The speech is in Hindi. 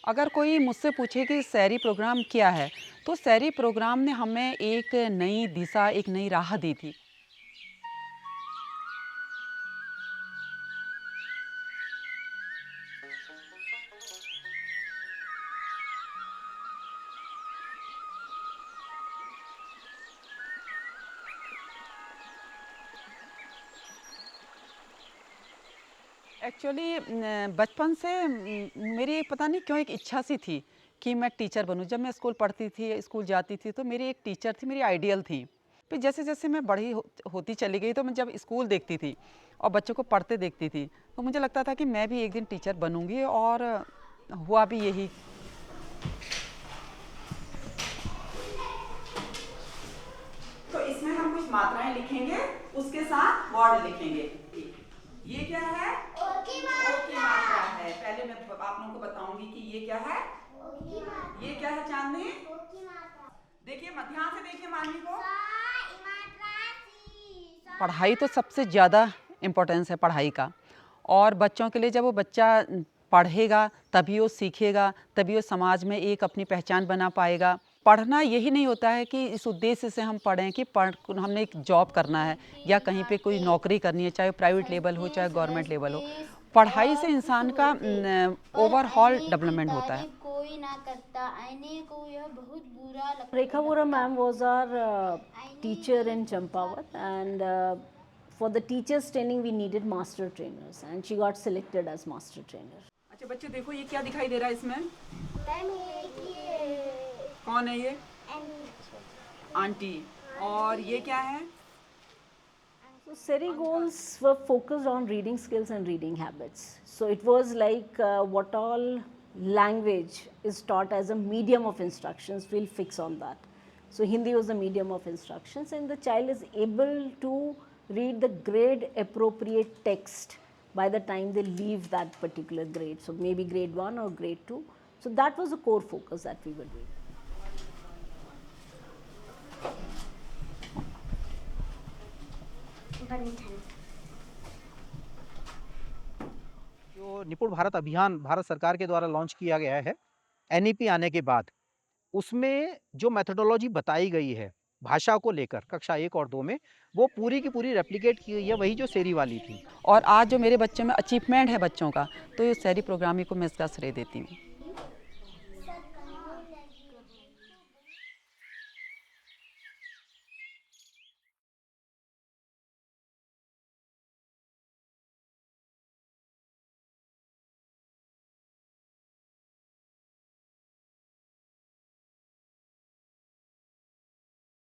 अगर कोई मुझसे पूछे कि शहरी प्रोग्राम क्या है, तो शहरी प्रोग्राम ने हमें एक नई दिशा, एक नई राह दी थी। एक्चुअली बचपन से मेरी पता नहीं क्यों एक इच्छा सी थी कि मैं टीचर बनूं। जब मैं स्कूल पढ़ती थी, स्कूल जाती थी, तो मेरी एक टीचर थी, मेरी आइडियल थी। फिर जैसे-जैसे मैं बड़ी होती चली गई, तो मैं जब स्कूल देखती थी और बच्चों को पढ़ते देखती थी, तो मुझे लगता था कि मैं भी एक दिन टीचर बनूँगी और हुआ भी यही। तो इसमें हम कुछ मात्राएँ लिखेंगे, उसके साथ वर्ड लिखेंगे। ये क्या है? ओ की मात्रा है। पहले मैं आप लोगों को बताऊंगी कि ये क्या है। ओ की मात्रा। ये क्या है चांदनी? ओ की मात्रा। देखिए, ध्यान से देखिए मानवी को। पढ़ाई तो सबसे ज़्यादा इम्पोर्टेंस है पढ़ाई का। और बच्चों के लिए जब वो बच्चा पढ़ेगा, तभी वो सीखेगा, तभी वो समाज में एक अपनी पहचान बना पाएगा। पढ़ना यही नहीं होता है कि इस उद्देश्य से हम पढ़ें कि हमने एक जॉब करना है या कहीं पे कोई नौकरी करनी है, चाहे प्राइवेट लेवल हो, चाहे गवर्नमेंट लेवल हो। पढ़ाई से इंसान का ओवरऑल डेवलपमेंट होता है। कोई ना करता, आईने को यह बहुत बुरा Rekha लगता Vora लगता। ma'am was our आईने teacher को in गुस्सा Champawat, and for the teachers training we needed master trainers, and she got selected as master trainer. अच्छा बच्चे देखो, ये क्या दिखाई दे रहा है इसमें? मैम कौन है ये? आंटी। और ये क्या है? So SERI goals were focused on reading skills and reading habits. So it was like what all language is taught as a medium of instructions, we'll fix on that. So Hindi was the medium of instructions, and the child is able to read the grade appropriate text by the time they leave that particular grade. So maybe grade 1 or grade 2. So that was the core focus that we were doing. जो निपुण भारत अभियान भारत सरकार के द्वारा लॉन्च किया गया है, एनईपी आने के बाद, उसमें जो मेथोडोलॉजी बताई गई है, भाषा को लेकर कक्षा 1 और 2 में, वो पूरी की पूरी रेप्लिकेट की गई है, वही जो सेरी वाली थी। और आज जो मेरे बच्चों में अचीवमेंट है बच्चों का, तो ये शहरी प्रोग्राम ही को मैं इसका श्रेय देती हूँ।